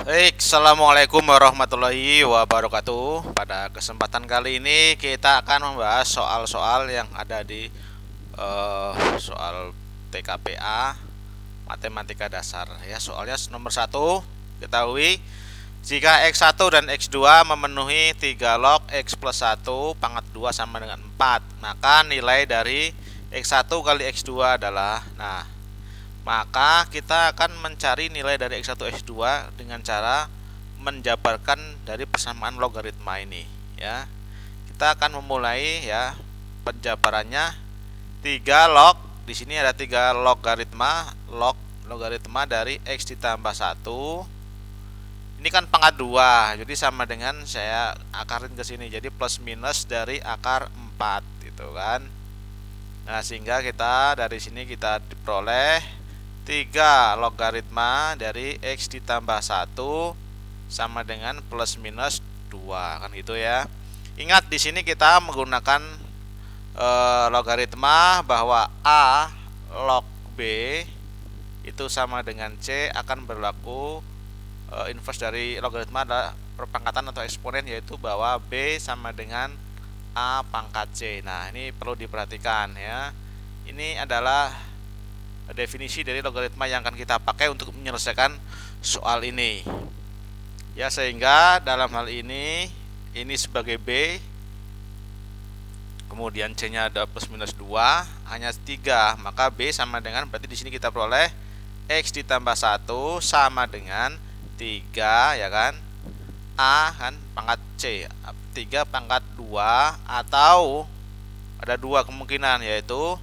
Baik, assalamualaikum warahmatullahi wabarakatuh. Pada kesempatan kali ini kita akan membahas soal-soal yang ada di soal TKPA Matematika Dasar. Ya, soalnya nomor satu, ketahui jika X1 dan X2 memenuhi 3 log X plus 1 pangkat 2 sama dengan 4, maka nilai dari X1 kali X2 adalah, maka kita akan mencari nilai dari X1 X2 dengan cara menjabarkan dari persamaan logaritma ini, ya. Kita akan memulai, ya, penjabarannya 3 log. Di sini ada 3 logaritma dari X ditambah 1. Ini kan pangkat 2, jadi sama dengan saya akarin ke sini, jadi plus minus dari akar 4 gitu kan. Nah, sehingga kita dari sini kita diperoleh 3 logaritma dari X ditambah 1 sama dengan plus minus 2, kan gitu ya. Ingat di sini kita menggunakan logaritma bahwa A log B itu sama dengan C akan berlaku inverse dari logaritma adalah perpangkatan atau eksponen, yaitu bahwa B sama dengan A pangkat C. Nah, ini perlu diperhatikan ya. Ini adalah definisi dari logaritma yang akan kita pakai untuk menyelesaikan soal ini. Ya, sehingga dalam hal ini sebagai B, kemudian C-nya ada plus minus 2, hanya 3, maka B sama dengan, berarti di sini kita peroleh X ditambah 1 sama dengan 3, ya kan? A kan pangkat C, 3 pangkat 2, atau ada 2 kemungkinan, yaitu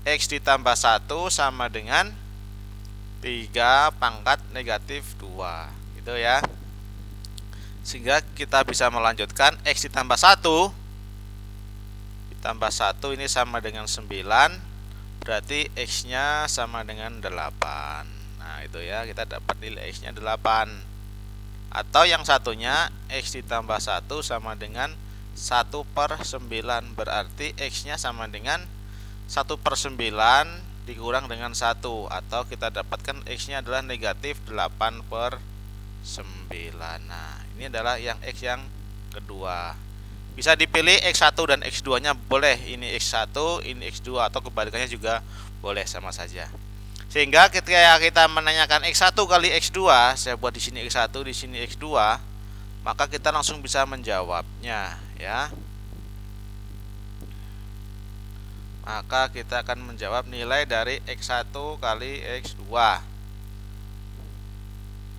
X ditambah 1 sama dengan 3 pangkat negatif 2, gitu ya. Sehingga kita bisa melanjutkan X ditambah 1 ini sama dengan 9, berarti X nya sama dengan 8. Nah, itu ya, kita dapat nilai X nya 8. Atau yang satunya X ditambah 1 sama dengan 1/9, berarti X nya sama dengan 1/9 dikurang dengan 1, atau kita dapatkan X nya adalah negatif 8/9. Nah, ini adalah yang X yang kedua. Bisa dipilih X1 dan X2 nya boleh, ini X1, ini X2, atau kebalikannya juga boleh, sama saja. Sehingga ketika kita menanyakan X1 kali X2, saya buat di sini X1, di sini X2, maka kita langsung bisa menjawabnya, ya. Maka kita akan menjawab nilai dari X1 kali X2.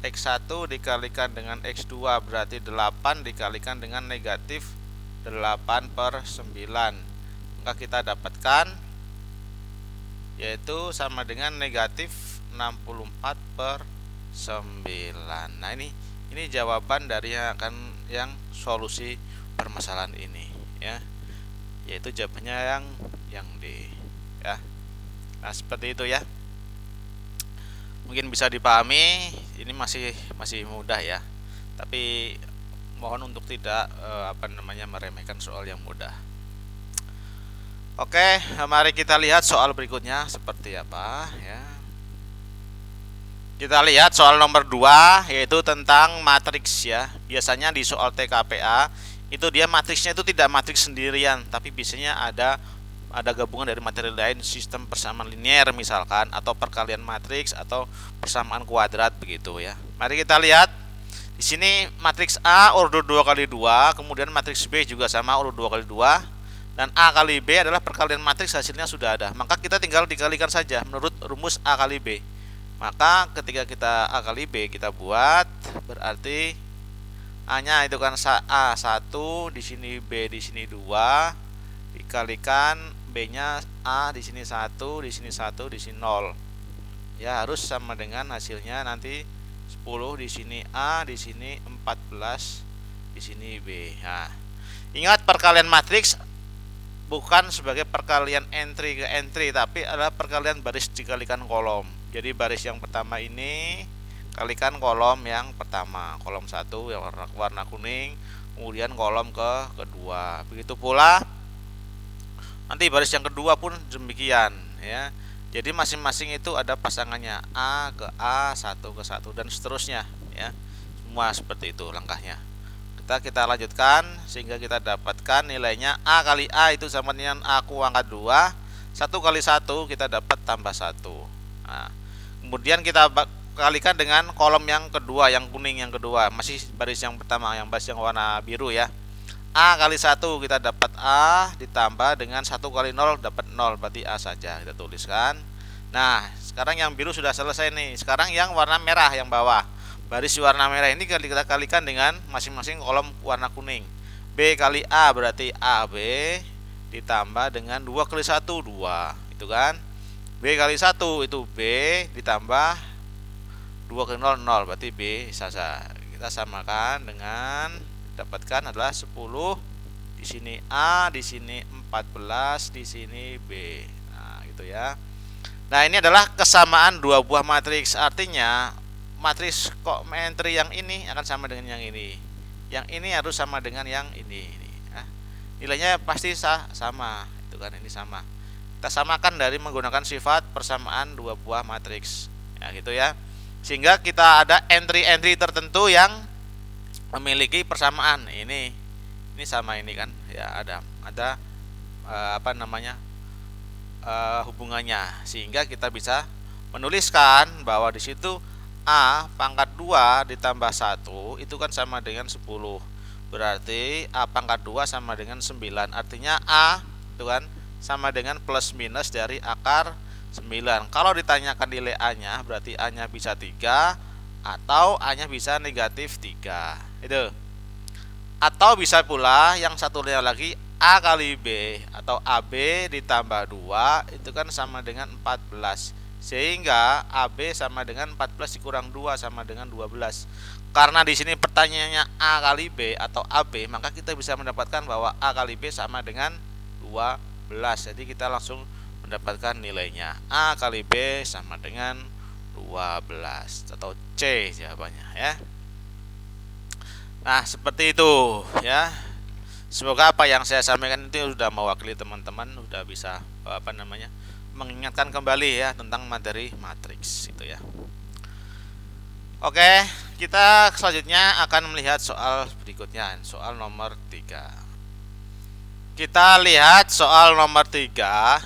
X1 dikalikan dengan X2 berarti 8 dikalikan dengan negatif 8/9. Maka kita dapatkan yaitu sama dengan negatif 64/9. Nah, ini jawaban dari yang solusi permasalahan ini, ya. Yaitu jawabannya yang D, ya. Nah, seperti itu ya. Mungkin bisa dipahami, ini masih mudah ya. Tapi mohon untuk tidak meremehkan soal yang mudah. Oke, mari kita lihat soal berikutnya seperti apa, ya. Kita lihat soal nomor 2, yaitu tentang matriks, ya. Biasanya di soal TKPA itu dia matriksnya itu tidak matriks sendirian, tapi biasanya ada gabungan dari materi lain, sistem persamaan linier misalkan, atau perkalian matriks, atau persamaan kuadrat begitu ya. Mari kita lihat. Di sini matriks A urut 2 kali 2, kemudian matriks B juga sama urut 2 kali 2, dan A kali B adalah perkalian matriks, hasilnya sudah ada. Maka kita tinggal dikalikan saja menurut rumus A kali B. Maka ketika kita A kali B kita buat, berarti A-nya itu kan A 1, di sini B, di sini 2, dikalikan B-nya A, di sini 1, di sini 1, di sini 0. Ya, harus sama dengan hasilnya nanti 10, di sini A, di sini 14, di sini B. Nah, ingat perkalian matriks bukan sebagai perkalian entry ke entry, tapi adalah perkalian baris dikalikan kolom. Jadi baris yang pertama ini kalikan kolom yang pertama, kolom 1 yang warna kuning, kemudian kolom kedua. Begitu pula nanti baris yang kedua pun demikian, ya. Jadi masing-masing itu ada pasangannya A ke A, 1 ke 1, dan seterusnya, ya. semua seperti itu langkahnya. Kita lanjutkan sehingga kita dapatkan nilainya A kali A itu sama dengan A kuangkat 2. 1 kali 1 kita dapat tambah 1. Nah, kemudian kita kalikan dengan kolom yang kedua, yang kuning yang kedua, masih baris yang pertama, yang baris yang warna biru ya. A kali 1 kita dapat A ditambah dengan 1 kali 0 dapat 0, berarti A saja kita tuliskan. Nah, sekarang yang biru sudah selesai nih. Sekarang yang warna merah yang bawah. Baris warna merah ini kita kalikan dengan masing-masing kolom warna kuning. B kali A berarti AB ditambah dengan 2 kali 1 2, itu kan. B kali 1 itu B ditambah 2 kali 0 0, berarti B saja. Kita samakan dengan dapatkan adalah 10. Di sini A, di sini 14, di sini B. Nah, gitu ya. Nah, ini adalah kesamaan dua buah matriks. Artinya matriks entry yang ini akan sama dengan yang ini. Yang ini harus sama dengan yang ini. Nah, nilainya pasti sama, itu kan, ini sama. Kita samakan dari menggunakan sifat persamaan dua buah matriks. Ya, gitu ya. Sehingga kita ada entry-entry tertentu yang memiliki persamaan. Ini sama ini kan. Ya, ada hubungannya, sehingga kita bisa menuliskan bahwa di situ A pangkat 2 ditambah 1 itu kan sama dengan 10. Berarti A pangkat 2 sama dengan 9. Artinya A itu kan sama dengan plus minus dari akar 9. Kalau ditanyakan nilai A-nya, berarti A-nya bisa 3 atau A-nya bisa negatif 3. Itu. Atau bisa pula yang satunya lagi A kali B atau AB ditambah 2 itu kan sama dengan 14. Sehingga AB sama dengan 14 dikurang 2 sama dengan 12. Karena di sini pertanyaannya A kali B atau AB, maka kita bisa mendapatkan bahwa A kali B sama dengan 12. Jadi kita langsung mendapatkan nilainya. A kali B sama dengan 12 atau C jawabannya ya. Nah, seperti itu ya. Semoga apa yang saya sampaikan itu sudah mewakili teman-teman, sudah bisa mengingatkan kembali ya tentang materi matriks itu ya. Oke, kita selanjutnya akan melihat soal berikutnya, soal nomor 3. Kita lihat soal nomor 3.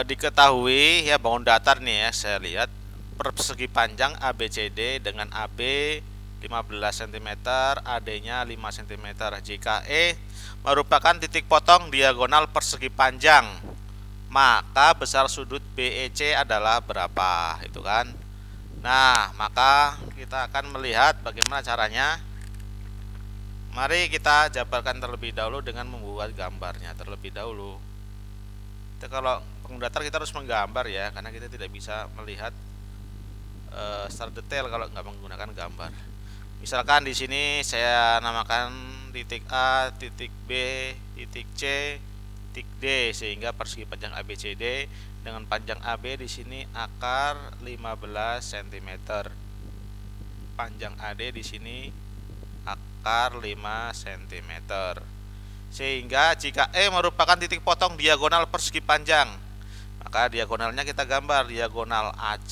Diketahui ya, bangun datar nih ya, saya lihat persegi panjang ABCD dengan AB 15 cm, AD-nya 5 cm. Jika E merupakan titik potong diagonal persegi panjang, maka besar sudut BEC adalah berapa, itu kan. Nah, maka kita akan melihat bagaimana caranya. Mari kita jabarkan terlebih dahulu dengan membuat gambarnya terlebih dahulu. Kita kalau bangun datar kita harus menggambar ya, karena kita tidak bisa melihat secara detail kalau nggak menggunakan gambar. Misalkan di sini saya namakan titik A, titik B, titik C, titik D, sehingga persegi panjang ABCD dengan panjang AB di sini akar 15 cm. Panjang AD di sini akar 5 cm. Sehingga jika E merupakan titik potong diagonal persegi panjang, maka diagonalnya kita gambar diagonal AC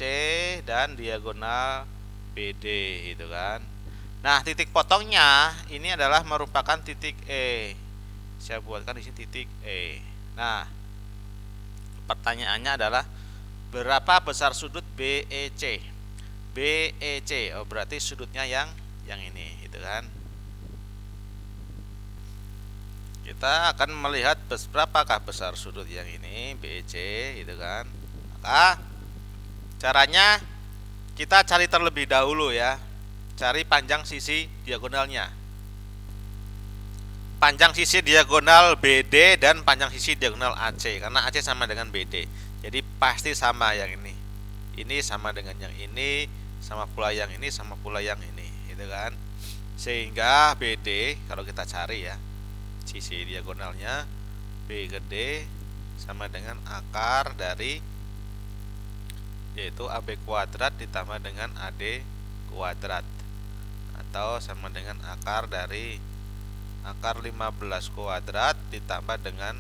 dan diagonal BD, itu kan. Nah, titik potongnya ini adalah merupakan titik E. Saya buatkan di sini titik E. Nah, pertanyaannya adalah berapa besar sudut BEC? BEC, oh berarti sudutnya yang ini, itu kan. Kita akan melihat berapakah besar sudut yang ini BEC, itu kan. Maka caranya kita cari terlebih dahulu ya. Cari panjang sisi diagonalnya. Panjang sisi diagonal BD dan panjang sisi diagonal AC, karena AC sama dengan BD. Jadi pasti sama yang ini. Ini sama dengan yang ini, sama pula yang ini, sama pula yang ini, gitu kan. Sehingga BD kalau kita cari ya, sisi diagonalnya B ke D sama dengan akar dari, yaitu AB kuadrat ditambah dengan AD kuadrat, atau sama dengan akar dari akar 15 kuadrat ditambah dengan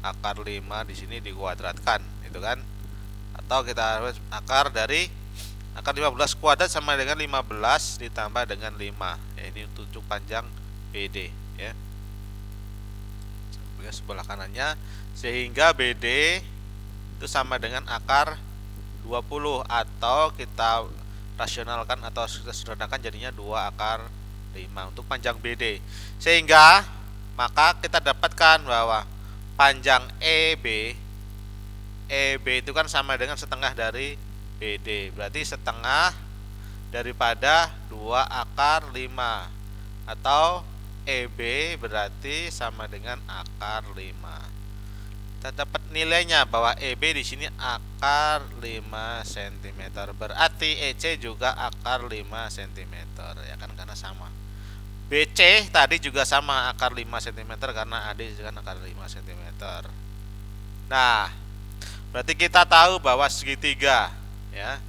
akar 5 di sini dikuadratkan, itu kan. Atau kita harus akar dari Akar 15 kuadrat sama dengan 15 ditambah dengan 5. Ya, ini untuk panjang BD ya. Sebelah kanannya, sehingga BD itu sama dengan akar 20, atau kita rasionalkan atau kita sederhanakan jadinya 2 akar 5 untuk panjang BD. Sehingga maka kita dapatkan bahwa panjang EB itu kan sama dengan setengah dari BD. Berarti setengah daripada 2 akar 5, atau EB berarti sama dengan akar 5. Kita dapat nilainya bahwa EB di sini akar 5 cm. Berarti EC juga akar 5 cm ya kan, karena sama. BC tadi juga sama akar 5 cm karena AD juga akar 5 cm. Nah, berarti kita tahu bahwa segitiga ya.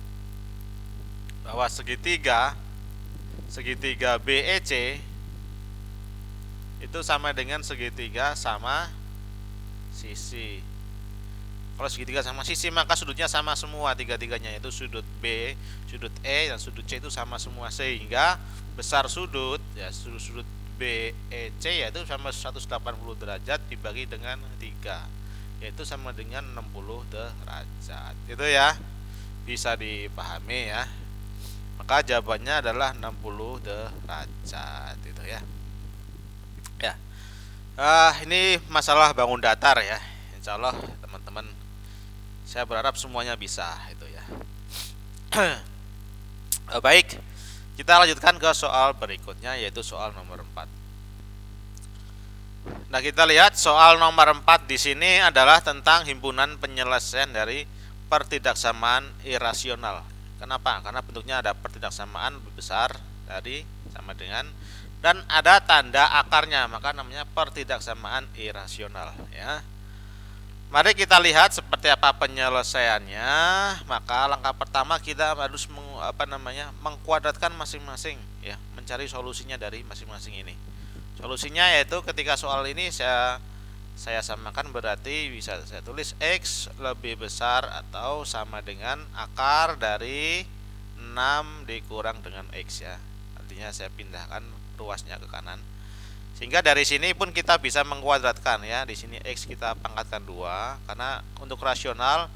Bahwa segitiga BEC itu sama dengan segitiga sama sisi. Kalau segitiga sama sisi maka sudutnya sama semua, tiga-tiganya, yaitu sudut B, sudut E, dan sudut C itu sama semua, sehingga besar sudut ya, sudut BEC yaitu sama 180 derajat dibagi dengan 3, yaitu sama dengan 60 derajat. Itu ya, bisa dipahami ya. Maka jawabannya adalah 60 derajat itu ya. Ya. Ini masalah bangun datar ya. Insya Allah teman-teman, saya berharap semuanya bisa itu ya. Baik, kita lanjutkan ke soal berikutnya, yaitu soal nomor 4. Nah, kita lihat soal nomor 4 di sini adalah tentang himpunan penyelesaian dari pertidaksamaan irasional. Kenapa? Karena bentuknya ada pertidaksamaan lebih besar dari sama dengan, dan ada tanda akarnya, maka namanya pertidaksamaan irasional ya. Mari kita lihat seperti apa penyelesaiannya. Maka langkah pertama kita harus mengkuadratkan masing-masing ya, mencari solusinya dari masing-masing ini. Solusinya yaitu ketika soal ini saya samakan, berarti bisa saya tulis X lebih besar atau sama dengan akar dari 6 dikurang dengan X ya. Artinya saya pindahkan ruasnya ke kanan. Sehingga dari sini pun kita bisa mengkuadratkan ya. Di sini X kita pangkatkan 2, karena untuk rasional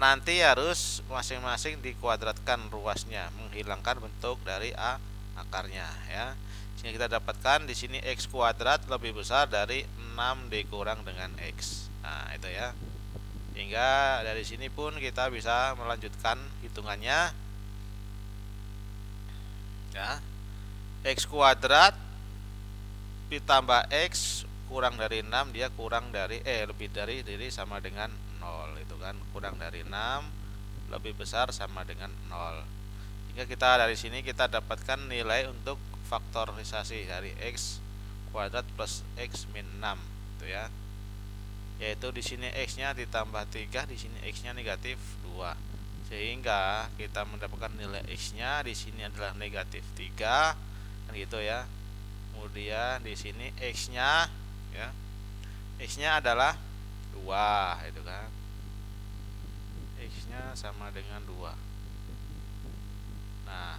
nanti harus masing-masing dikuadratkan ruasnya, menghilangkan bentuk dari akarnya ya. Sehingga kita dapatkan di sini X kuadrat lebih besar dari 6 dikurang dengan X. Nah, itu ya. Hingga dari sini pun kita bisa melanjutkan hitungannya ya. X kuadrat ditambah X kurang dari 6, dia kurang dari lebih dari sama dengan 0 itu kan, kurang dari 6 lebih besar sama dengan 0. Hingga kita dari sini kita dapatkan nilai untuk faktorisasi dari X kuadrat plus X min 6 itu ya. Yaitu di sini X-nya ditambah 3, di sini X-nya negatif 2. Sehingga kita mendapatkan nilai X-nya di sini adalah negatif 3 kan gitu ya. Kemudian di sini X-nya ya, X-nya adalah 2 itu kan. X-nya sama dengan 2. Nah,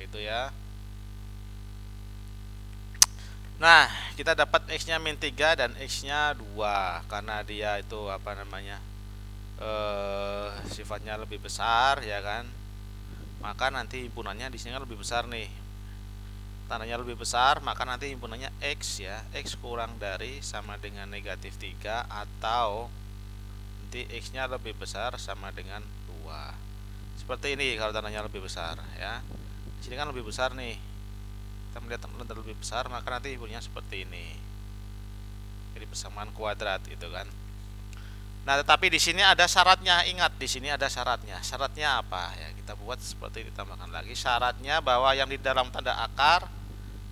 itu ya. Nah, kita dapat X-nya min 3 dan X-nya 2 karena dia itu sifatnya lebih besar ya kan. Maka nanti himpunannya di sini kan lebih besar nih. Tandanya lebih besar, maka nanti himpunannya X ya. X kurang dari sama dengan negatif 3, atau nanti X-nya lebih besar sama dengan 2. Seperti ini kalau tandanya lebih besar ya. Di sini kan lebih besar nih. Kita melihat tanda lebih besar, maka nanti himpunannya seperti ini. Jadi persamaan kuadrat itu kan. Nah, tetapi di sini ada syaratnya. Ingat, di sini ada syaratnya. Syaratnya apa? Ya, kita buat seperti ini, ditambahkan lagi. Syaratnya bahwa yang di dalam tanda akar,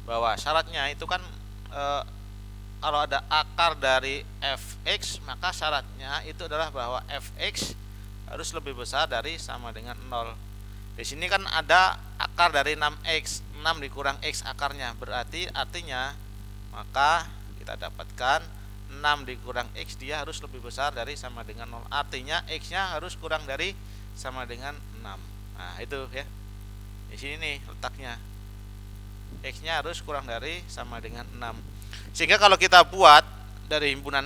bahwa syaratnya itu kan kalau ada akar dari fx, maka syaratnya itu adalah bahwa fx harus lebih besar dari sama dengan 0. Di sini kan ada akar dari 6x, 6 dikurang x akarnya. Berarti artinya maka kita dapatkan 6 dikurang X dia harus lebih besar dari sama dengan 0. Artinya X nya harus kurang dari sama dengan 6. Nah, itu ya. Di sini nih letaknya. X-nya harus kurang dari sama dengan 6. Sehingga kalau kita buat dari himpunan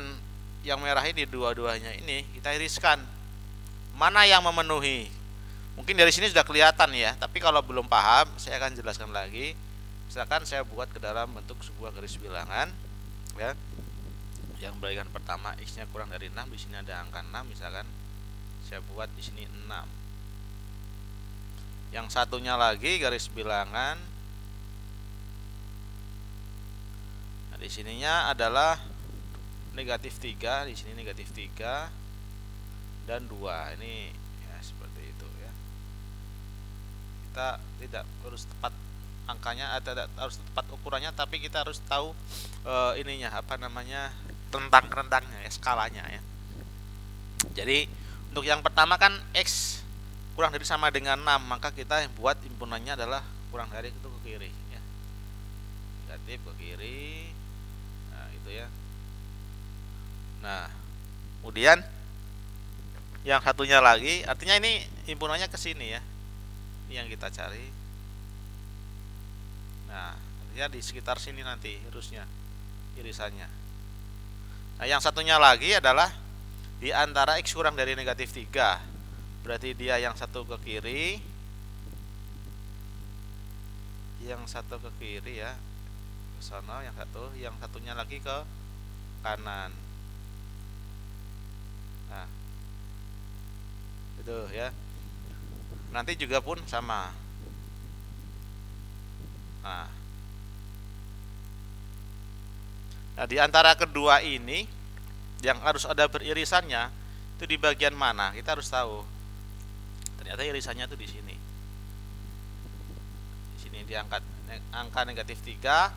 yang merah ini, dua-duanya ini kita iriskan. Mana yang memenuhi? Mungkin dari sini sudah kelihatan ya, tapi kalau belum paham, saya akan jelaskan lagi. Misalkan saya buat ke dalam bentuk sebuah garis bilangan ya. Yang bagian pertama X-nya kurang dari 6, di sini ada angka 6 misalkan. Saya buat di sini 6. Yang satunya lagi garis bilangan. Nah, di sininya adalah negatif 3, di sini negatif 3 dan 2. Ini ya seperti itu ya. Kita tidak harus tepat angkanya, tidak harus tepat ukurannya, tapi kita harus tahu ininya apa namanya, rentang-rentangnya ya, skalanya ya. Jadi untuk yang pertama kan X kurang dari sama dengan 6, maka kita buat himpunannya adalah kurang dari itu ke kiri ya. Negatif ke kiri. Nah, itu ya. Nah, kemudian yang satunya lagi, artinya ini himpunannya ke sini ya. Ini yang kita cari. Nah, artinya di sekitar sini nanti harusnya irisannya. Nah, yang satunya lagi adalah di antara X kurang dari negatif 3. Berarti dia yang satu ke kiri, yang satu ke kiri ya, ke sana, yang satunya lagi ke kanan. Nah, itu ya. Nanti juga pun sama. Nah, di antara kedua ini yang harus ada beririsannya itu di bagian mana? Kita harus tahu. Ternyata irisannya itu di sini. Di sini diangkat angka negatif 3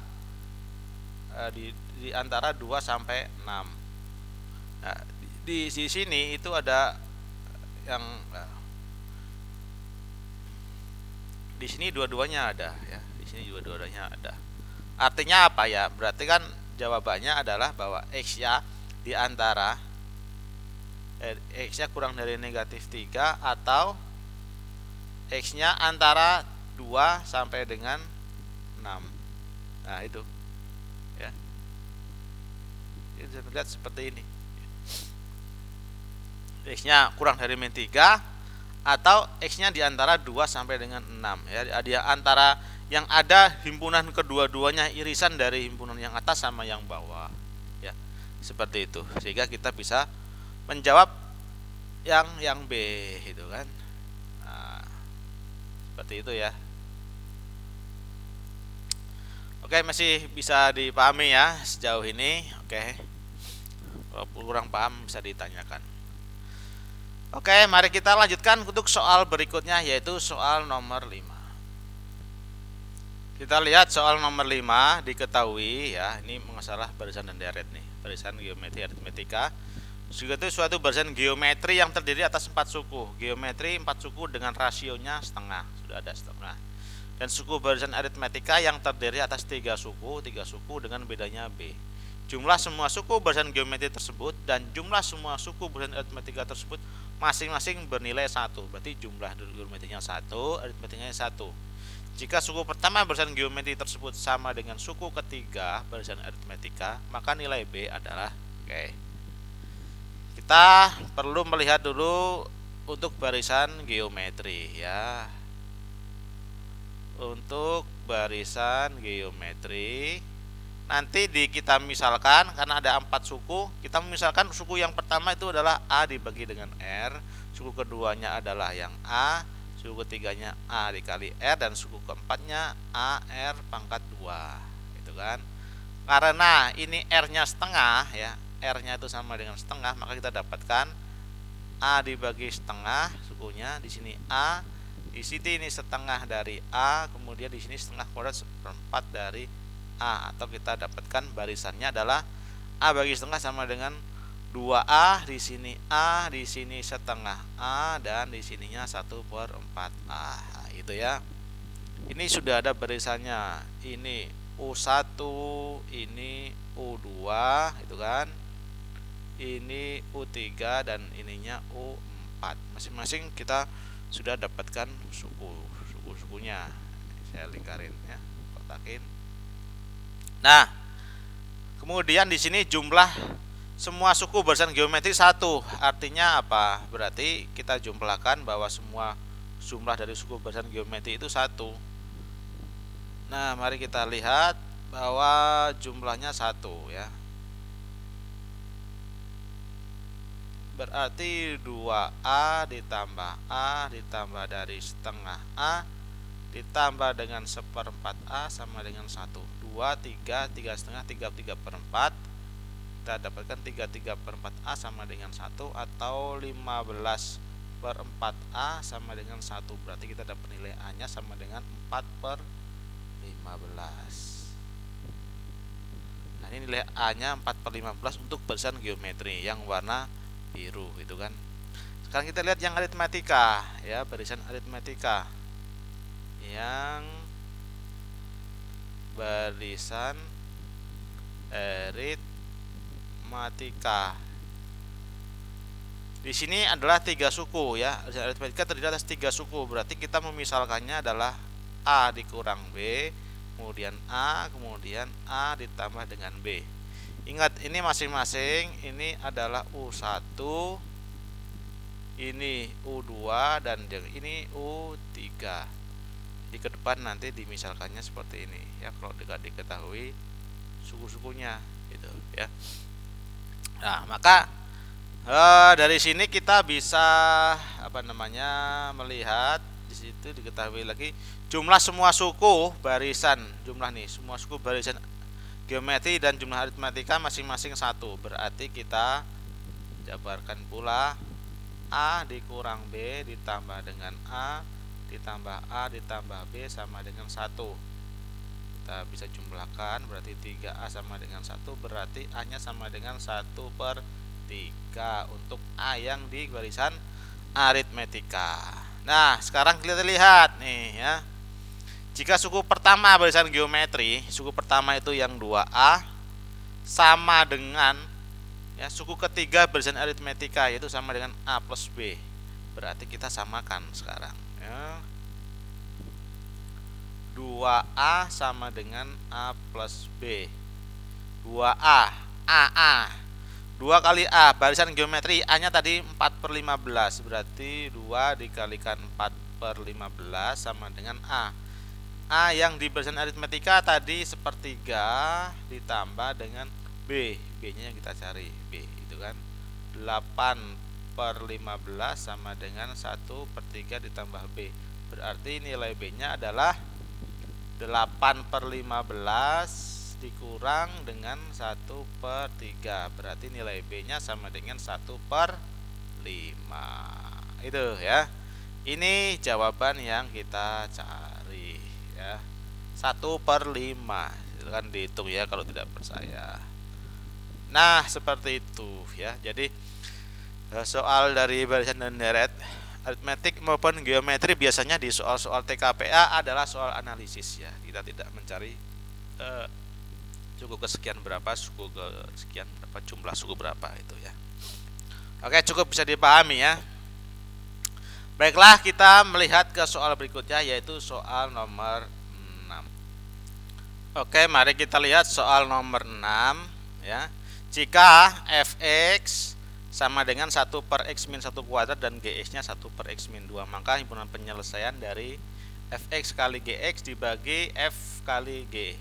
di antara 2 sampai 6. Nah, di sini itu ada yang di sini dua-duanya ada ya. Di sini dua-duanya ada. Artinya apa ya? Berarti kan jawabannya adalah bahwa X ya di antara X nya kurang dari negatif 3 atau X nya antara 2 sampai dengan 6. Nah, itu ya. Kita bisa lihat seperti ini. X nya kurang dari min 3 atau X nya di antara 2 sampai dengan 6 ya. Di antara yang ada himpunan kedua-duanya irisan dari himpunan yang atas sama yang bawah ya. Seperti itu. Sehingga kita bisa menjawab yang B itu kan. Nah, seperti itu ya. Oke, masih bisa dipahami ya sejauh ini. Oke. Kalau kurang paham bisa ditanyakan. Oke, mari kita lanjutkan untuk soal berikutnya, yaitu soal nomor 5. Kita lihat soal nomor 5, diketahui ya, ini masalah barisan dan deret nih, barisan geometri aritmetika. Juga itu suatu barisan geometri yang terdiri atas 4 suku. Geometri 4 suku dengan rasionya setengah, sudah ada setengah. Dan suku barisan aritmetika yang terdiri atas 3 suku dengan bedanya B. Jumlah semua suku barisan geometri tersebut dan jumlah semua suku barisan aritmetika tersebut masing-masing bernilai 1. Berarti jumlah geometrinya 1, aritmetikanya 1. Jika suku pertama barisan geometri tersebut sama dengan suku ketiga barisan aritmetika, maka nilai B adalah oke. Kita perlu melihat dulu untuk barisan geometri ya. Untuk barisan geometri nanti kita misalkan, karena ada 4 suku, kita misalkan suku yang pertama itu adalah A dibagi dengan R, suku keduanya adalah yang A, suku ketiganya A dikali R, dan suku keempatnya AR pangkat 2 itu kan. Karena ini R nya setengah ya, R nya itu sama dengan setengah, maka kita dapatkan A dibagi setengah sukunya, di sini A, di sini ini setengah dari A, kemudian di sini setengah kuadrat seperempat dari A, atau kita dapatkan barisannya adalah A bagi setengah sama dengan 2A, di sini A, di sini setengah A, dan di sininya 1/4A. Itu ya. Ini sudah ada barisannya. Ini U1, ini U2, itu kan. Ini U3 dan ininya U4. Masing-masing kita sudah dapatkan suku-sukunya. Saya lingkarin ya, kotakin. Nah, kemudian di sini jumlah semua suku barisan geometri 1. Artinya apa? Berarti kita jumlahkan bahwa semua jumlah dari suku barisan geometri itu 1. Nah, mari kita lihat bahwa jumlahnya 1 ya. Berarti 2A ditambah A ditambah dari setengah A ditambah dengan 1/4 A sama dengan 1. 2, 3, 3/2, 3/4. Kita dapatkan 3/4 A sama dengan 1 atau 15/4 A sama dengan 1. Berarti kita dapat nilai A nya sama dengan 4/15. Nah, ini nilai A nya 4/15 untuk barisan geometri yang warna biru itu kan. Sekarang kita lihat yang aritmatika ya, barisan aritmatika. Yang barisan aritmatika. Di sini adalah 3 suku ya. Barisan aritmatika terdiri atas 3 suku. Berarti kita memisalkannya adalah A dikurang B, kemudian A, kemudian A ditambah dengan B. Ingat, ini masing-masing ini adalah U1, ini U2, dan ini U3. Di ke depan nanti dimisalkannya seperti ini ya, kalau tidak diketahui suku-sukunya gitu ya. Nah, maka dari sini kita bisa melihat di situ diketahui lagi jumlah semua suku barisan, jumlah nih semua suku barisan geometri dan jumlah aritmatika masing-masing 1. Berarti kita jabarkan pula A dikurang B ditambah dengan A ditambah A ditambah B sama dengan 1. Kita bisa jumlahkan, berarti 3A sama dengan 1, berarti A nya sama dengan 1/3 untuk A yang di barisan aritmatika. Nah, sekarang kita lihat nih ya. Jika suku pertama barisan geometri, suku pertama itu yang 2A sama dengan ya, suku ketiga barisan aritmatika yaitu sama dengan A plus B. Berarti kita samakan sekarang ya. 2A sama dengan A plus B. 2A, AA. 2 kali A, barisan geometri A nya tadi 4/15. Berarti 2 dikalikan 4/15 sama dengan A. A yang di barisan aritmatika tadi 1/3 ditambah dengan B. B nya yang kita cari, B itu kan 8/15 sama dengan 1/3 ditambah B. Berarti nilai B nya adalah 8/15 dikurang dengan 1/3. Berarti nilai B nya sama dengan 1/5. Itu ya. Ini jawaban yang kita cari ya. 1/5. Silakan dihitung ya kalau tidak percaya. Nah, seperti itu ya. Jadi soal dari barisan dan deret aritmetik maupun geometri biasanya di soal-soal TKPA adalah soal analisis ya. Kita tidak mencari suku kesekian berapa, suku kesekian berapa, jumlah suku berapa itu ya. Oke, cukup bisa dipahami ya. Baiklah, kita melihat ke soal berikutnya yaitu soal nomor 6. Oke, mari kita lihat soal nomor 6 ya. Jika fx sama dengan 1/x-1 dan gx nya 1/x-2, maka himpunan penyelesaian dari fx kali gx dibagi f kali g,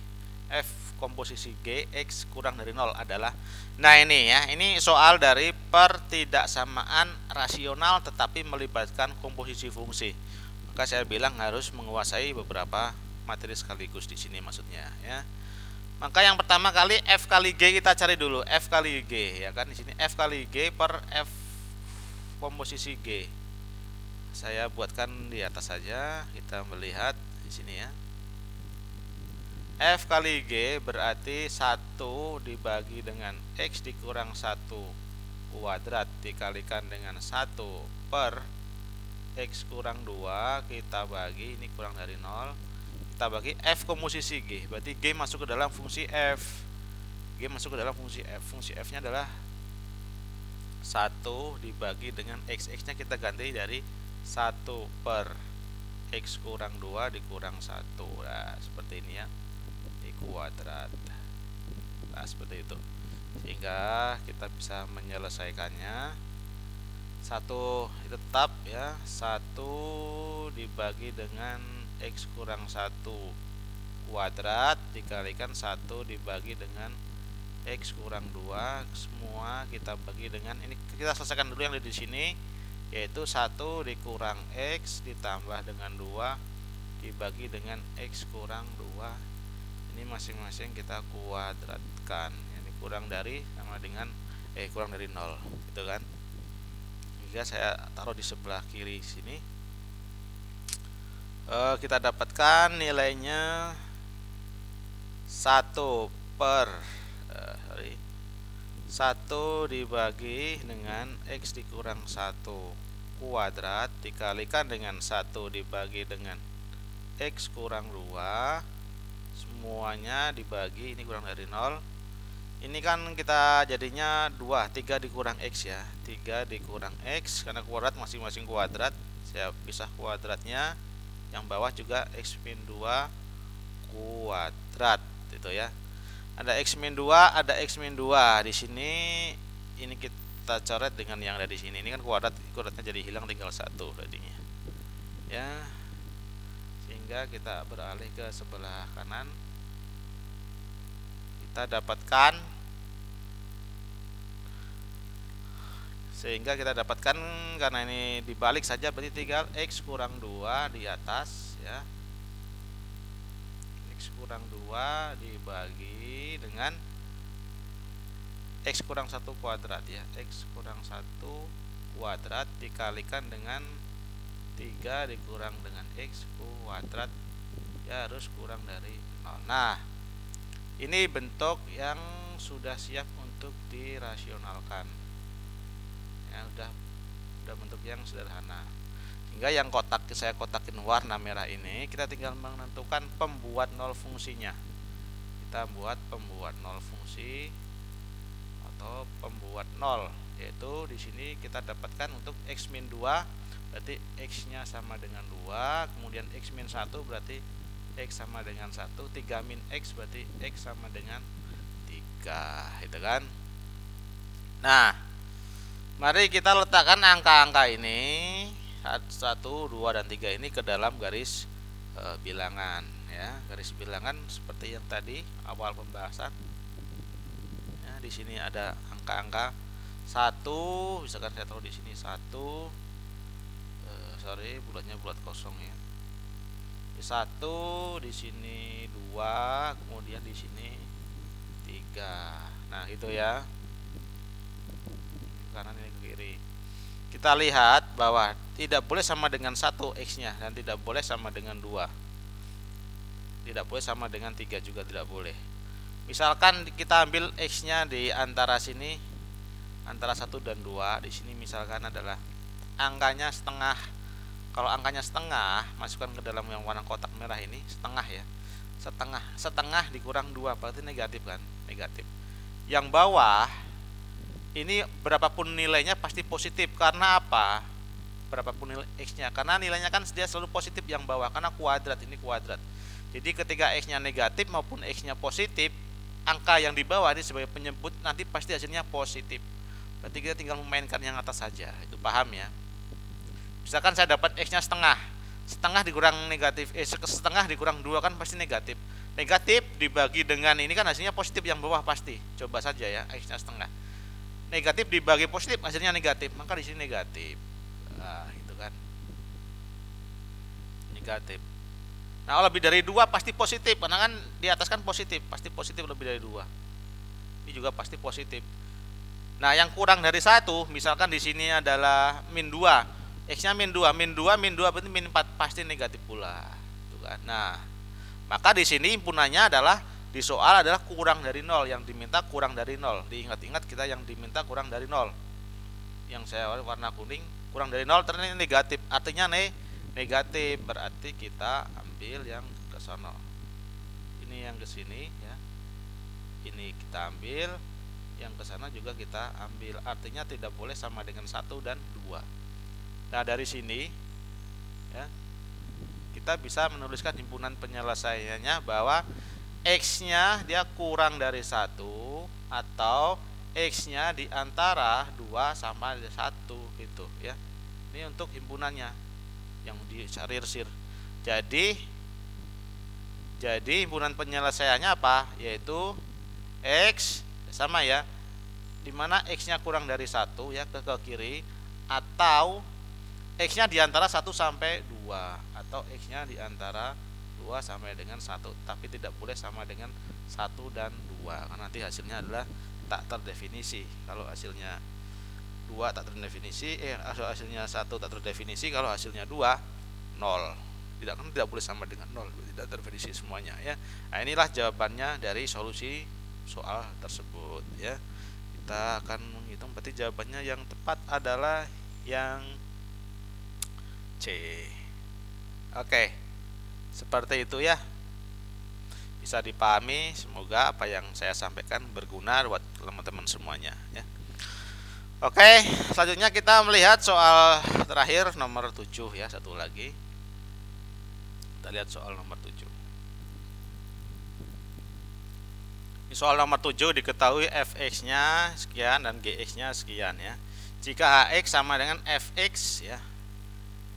f komposisi gx kurang dari 0 adalah. Nah, ini ya, ini soal dari pertidaksamaan rasional tetapi melibatkan komposisi fungsi. Maka saya bilang harus menguasai beberapa materi sekaligus di sini maksudnya ya. Maka yang pertama kali f kali g kita cari dulu, f kali g ya kan, di sini f kali g per f komposisi g. Saya buatkan di atas saja, kita melihat di sini ya. F kali G berarti 1 dibagi dengan X dikurang 1 kuadrat dikalikan dengan 1 per X kurang 2, kita bagi, ini kurang dari 0, kita bagi F komposisi G. Berarti G masuk ke dalam fungsi F. G masuk ke dalam fungsi F. Fungsi F nya adalah 1 dibagi dengan X. X nya kita ganti dari 1 per X kurang 2 dikurang 1. Nah, seperti ini ya, I kuadrat. Nah, seperti itu. Sehingga kita bisa menyelesaikannya. 1 tetap ya, 1 dibagi dengan X kurang 1 kuadrat dikalikan 1 dibagi dengan X kurang 2. Semua kita bagi dengan ini, kita selesaikan dulu yang di sini, yaitu 1 dikurang X ditambah dengan 2 dibagi dengan X kurang 2. Ini masing-masing kita kuadratkan. Ini kurang dari sama dengan kurang dari 0, gitu kan. Jika saya taruh di sebelah kiri sini, kita dapatkan nilainya 1 per 1 dibagi dengan X dikurang 1 kuadrat dikalikan dengan 1 dibagi dengan X kurang 2, semuanya dibagi, ini kurang dari 0. Ini kan kita jadinya 2, 3 dikurang X ya, 3 dikurang X, karena kuadrat masing-masing kuadrat, saya pisah kuadratnya. Yang bawah juga X min 2 kuadrat, itu ya. Ada X min 2, ada X min 2 di sini. Ini kita coret dengan yang ada di sini. Ini kan kuadratnya jadi hilang, tinggal 1 tadinya. Ya. Sehingga kita beralih ke sebelah kanan. Kita dapatkan, sehingga kita dapatkan, karena ini dibalik saja berarti tinggal X kurang 2 di atas ya. X kurang 2 dibagi dengan X kurang 1 kuadrat ya. X kurang 1 kuadrat dikalikan dengan 3 dikurang dengan X kuadrat ya, harus kurang dari 0. Nah, ini bentuk yang sudah siap untuk dirasionalkan ya, udah bentuk yang sederhana. Hingga yang saya kotakin warna merah ini, kita tinggal menentukan pembuat nol fungsinya. Kita buat pembuat nol fungsi atau pembuat nol, yaitu di sini kita dapatkan untuk X min 2 berarti X-nya sama dengan 2, kemudian X min 1 berarti X sama dengan 1, 3 min X berarti X sama dengan 3, gitu kan. Nah, mari kita letakkan angka-angka ini 1, 2, dan 3 ini ke dalam garis bilangan ya. Garis bilangan seperti yang tadi awal pembahasan. Ya, di sini ada angka-angka 1, misalkan saya taruh di sini 1. Sorry, bulatnya bulat kosong ya. 1, di sini 2, kemudian di sini 3. Nah, itu ya. Kanan ini ke kiri. Kita lihat bahwa tidak boleh sama dengan 1 X-nya dan tidak boleh sama dengan 2. Tidak boleh sama dengan 3 juga tidak boleh. Misalkan kita ambil X-nya di antara sini, antara 1 dan 2. Di sini misalkan adalah angkanya setengah. Kalau angkanya setengah, masukkan ke dalam yang warna kotak merah ini, setengah ya. Setengah dikurang 2 berarti negatif kan? Negatif. Yang bawah ini berapapun nilainya pasti positif. Karena apa? Berapapun nilai X-nya, karena nilainya kan dia selalu positif yang bawah, karena kuadrat, ini kuadrat. Jadi ketika X-nya negatif maupun X-nya positif, angka yang di bawah ini sebagai penyebut nanti pasti hasilnya positif. Berarti kita tinggal memainkan yang atas saja. Itu paham ya? Misalkan saya dapat X-nya setengah. Setengah dikurang negatif, setengah dikurang 2 kan pasti negatif. Negatif dibagi dengan ini kan hasilnya positif yang bawah pasti. Coba saja ya, X-nya setengah. Negatif dibagi positif hasilnya negatif, maka di sini negatif. Nah, itu kan. Negatif. Nah, lebih dari 2 pasti positif, karena kan di atas kan positif, pasti positif lebih dari 2. Ini juga pasti positif. Nah, yang kurang dari 1, misalkan di sini adalah min 2. X-nya min 2 berarti min 4 pasti negatif pula. Tuh kan. Nah, maka di sini impunannya adalah di soal adalah kurang dari 0, yang diminta kurang dari 0. Diingat-ingat kita yang diminta kurang dari 0. Yang saya warna kuning kurang dari 0 ternyata negatif. Artinya negatif, berarti kita ambil yang ke sono. Ini yang ke sini ya. Ini kita ambil, yang ke sana juga kita ambil. Artinya tidak boleh sama dengan 1 dan 2. Nah, dari sini ya. Kita bisa menuliskan himpunan penyelesaiannya bahwa X-nya dia kurang dari 1 atau X-nya di antara 2 sama 1 gitu ya. Ini untuk himpunannya yang disarir-sir. Jadi himpunan penyelesaiannya apa? Yaitu X sama ya, dimana X-nya kurang dari 1 ya, ke kiri, atau X-nya di antara 1 sampai 2, atau X-nya di antara 2 sampai dengan 1, tapi tidak boleh sama dengan 1 dan 2 karena nanti hasilnya adalah tak terdefinisi. Kalau hasilnya 2 tak terdefinisi, hasilnya 1 tak terdefinisi, kalau hasilnya 2 0. Tidak boleh sama dengan 0, tidak terdefinisi semuanya ya. Nah, inilah jawabannya dari solusi soal tersebut ya. Kita akan menghitung, berarti jawabannya yang tepat adalah yang C. Oke, seperti itu ya, bisa dipahami. Semoga apa yang saya sampaikan berguna buat teman-teman semuanya ya. Oke, selanjutnya kita melihat soal terakhir nomor 7 ya, satu lagi. Kita lihat soal nomor 7. Di soal nomor 7 diketahui fx-nya sekian dan gx-nya sekian ya. Jika hx sama dengan fx ya,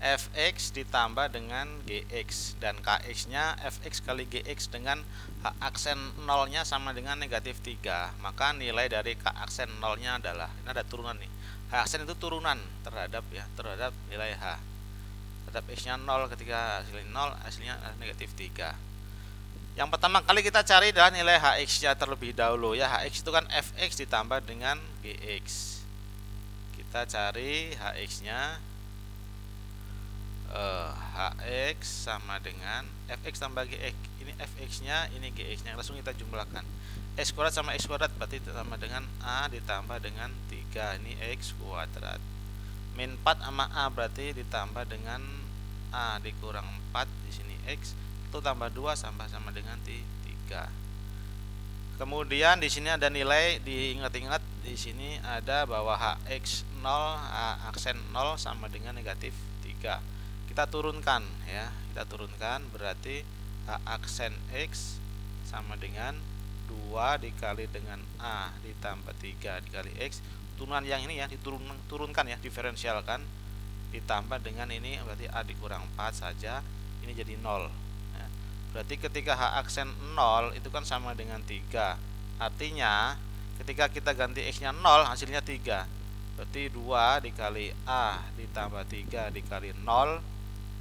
fx ditambah dengan gx, dan kx-nya fx kali gx dengan h aksen 0-nya sama dengan negatif 3, maka nilai dari k aksen 0-nya adalah, ini ada turunan nih, h aksen itu turunan terhadap nilai h, terhadap x-nya 0, ketika hasilnya 0 hasilnya negatif 3. Yang pertama kali kita cari adalah nilai hx-nya terlebih dahulu ya. Hx itu kan fx ditambah dengan gx. Kita cari hx-nya, hx sama dengan fx tambah gx. Ini fx-nya, ini gx-nya. Langsung kita jumlahkan. X kuadrat sama x kuadrat berarti sama dengan a ditambah dengan 3. Ini x kuadrat. Min 4 sama a berarti ditambah dengan a dikurang 4, di sini x, itu tambah 2 sama dengan 3. Kemudian di sini ada nilai, diingat-ingat di sini ada bahwa hx 0, h aksen 0 sama dengan negatif 3. Kita turunkan ya, kita turunkan, berarti h aksen x sama dengan 2 dikali dengan a ditambah 3 dikali x. Turunan yang ini ya diturunkan ya, diferensialkan, ditambah dengan ini berarti a dikurang 4 saja, ini jadi 0 ya. Berarti ketika h aksen 0 itu kan sama dengan 3, artinya ketika kita ganti x nya 0 hasilnya 3, berarti 2 dikali a ditambah 3 dikali 0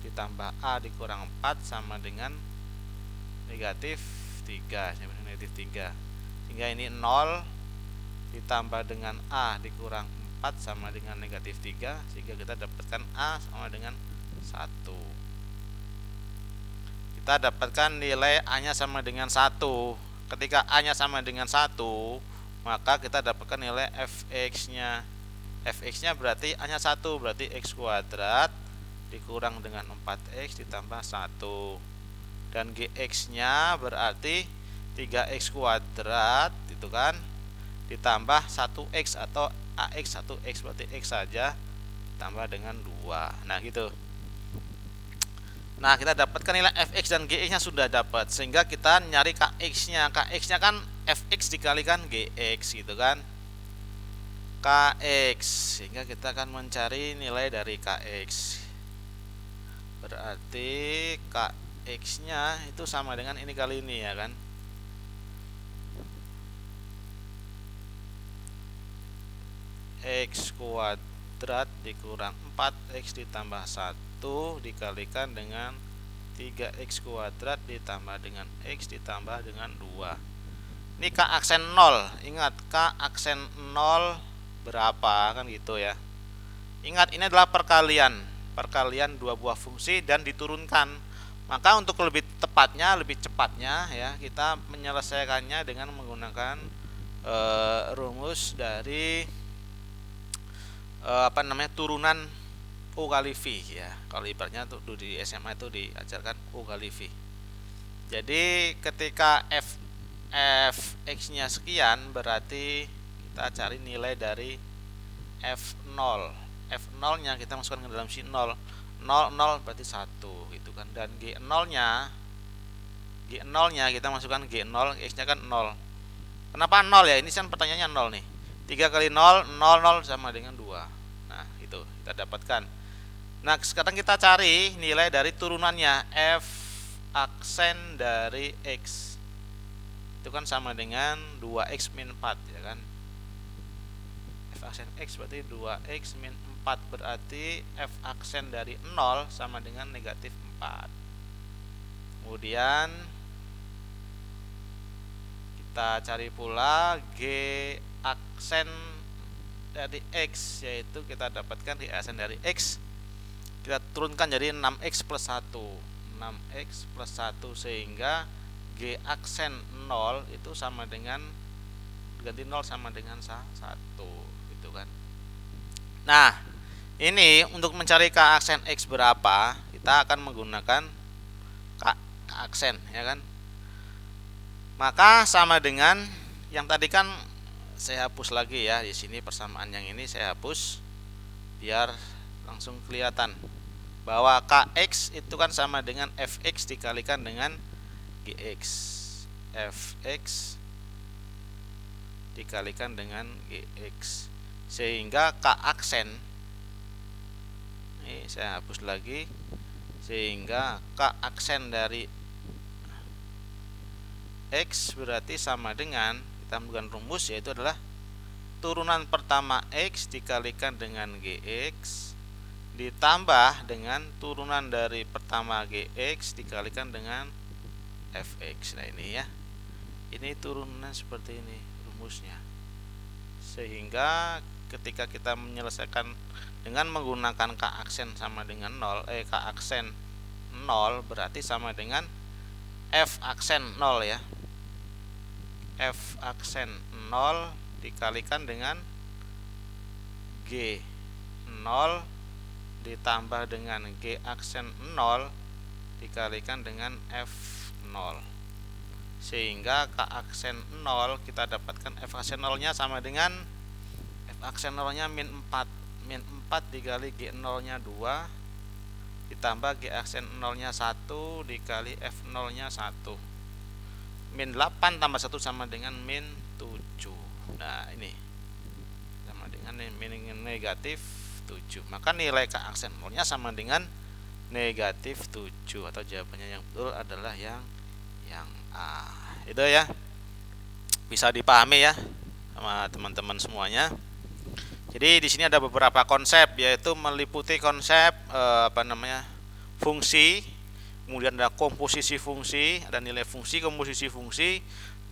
ditambah a dikurang 4 sama dengan negatif 3, sehingga ini 0 ditambah dengan a dikurang 4 sama dengan negatif 3, sehingga kita dapatkan a sama dengan 1. Kita dapatkan nilai a nya sama dengan 1. Ketika a nya sama dengan 1, maka kita dapatkan nilai fx nya. Fx nya berarti a nya 1, berarti x kuadrat dikurang dengan 4x ditambah 1, dan gx nya berarti 3x kuadrat itu kan, ditambah 1x atau ax 1x, berarti x saja tambah dengan 2. Nah gitu. Nah, kita dapatkan nilai fx dan gx nya sudah dapat, sehingga kita nyari kx nya. Kx nya kan fx dikalikan gx gitu kan, kx, sehingga kita akan mencari nilai dari kx. Berarti kx nya itu sama dengan ini kali ini ya kan, x kuadrat dikurang 4x ditambah 1 dikalikan dengan 3x kuadrat ditambah dengan x ditambah dengan 2. Ini k aksen 0, ingat k aksen 0 berapa kan gitu ya. Ingat ini adalah perkalian dua buah fungsi dan diturunkan. Maka untuk lebih tepatnya, lebih cepatnya ya, kita menyelesaikannya dengan menggunakan rumus dari turunan U kali V ya. Kalau ibaratnya tuh di SMA itu diajarkan U kali V. Jadi ketika fx-nya sekian, berarti kita cari nilai dari f0. F0-nya kita masukkan ke dalam si 0. 0 berarti 1 gitu kan. Dan G0 nya kita masukkan G0, X nya kan 0. Kenapa 0 ya? Ini kan pertanyaannya 0 nih. 3 kali 0, 0 sama dengan 2. Nah, itu kita dapatkan. Nah, sekarang kita cari nilai dari turunannya. F aksen dari X itu kan sama dengan 2X min 4 ya kan. F aksen X berarti 2X min 4, berarti F aksen dari 0 sama dengan negatif 4. Kemudian kita cari pula G aksen dari X, yaitu kita dapatkan G aksen dari X kita turunkan jadi 6X plus 1 6X plus 1, sehingga G aksen 0 itu sama dengan ganti 0 sama dengan 1 gitu kan. Nah, ini untuk mencari K aksen X berapa, kita akan menggunakan K aksen ya kan. Maka sama dengan yang tadi kan saya hapus lagi ya, di sini persamaan yang ini saya hapus biar langsung kelihatan bahwa Kx itu kan sama dengan Fx dikalikan dengan Gx. Fx dikalikan dengan Gx, sehingga K aksen ini saya hapus lagi, sehingga K aksen dari X berarti sama dengan, kita menggunakan rumus, yaitu adalah turunan pertama X dikalikan dengan Gx ditambah dengan turunan dari pertama Gx dikalikan dengan Fx. Nah ini ya, ini turunan seperti ini rumusnya, sehingga ketika kita menyelesaikan dengan menggunakan K aksen sama dengan 0, K aksen 0 berarti sama dengan F aksen 0 ya. F aksen 0 dikalikan dengan G 0 ditambah dengan G aksen 0 dikalikan dengan F0, sehingga K aksen 0 kita dapatkan F aksen 0 nya sama dengan F aksen 0 nya min 4 dikali G 0 nya 2 ditambah G aksen 0 nya 1 dikali F0 nya 1, min 8 tambah 1 sama dengan min 7. Nah ini sama dengan min negatif 7. Maka nilai K aksen 0 nya sama dengan negatif 7, atau jawabannya yang betul adalah yang A. Itu ya, bisa dipahami ya sama teman-teman semuanya. Jadi di sini ada beberapa konsep, yaitu meliputi konsep fungsi, kemudian ada komposisi fungsi, ada nilai fungsi, komposisi fungsi,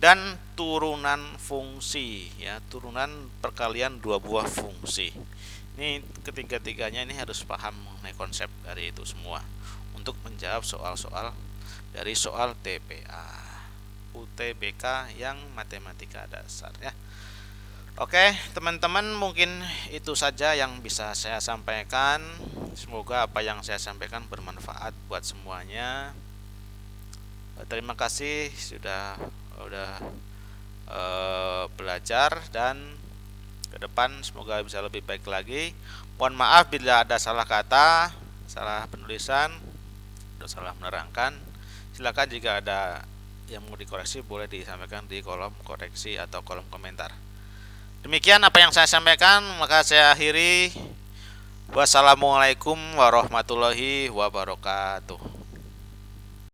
dan turunan fungsi ya, turunan perkalian dua buah fungsi. Ini ketiga-tiganya ini harus paham mengenai konsep dari itu semua untuk menjawab soal-soal dari soal TPA UTBK yang matematika dasar ya. Oke teman-teman, mungkin itu saja yang bisa saya sampaikan. Semoga apa yang saya sampaikan bermanfaat buat semuanya. Terima kasih sudah belajar, dan ke depan semoga bisa lebih baik lagi. Mohon maaf bila ada salah kata, salah penulisan, atau salah menerangkan. Silakan jika ada yang mau dikoreksi boleh disampaikan di kolom koreksi atau kolom komentar. Demikian apa yang saya sampaikan, maka saya akhiri. Wassalamualaikum warahmatullahi wabarakatuh.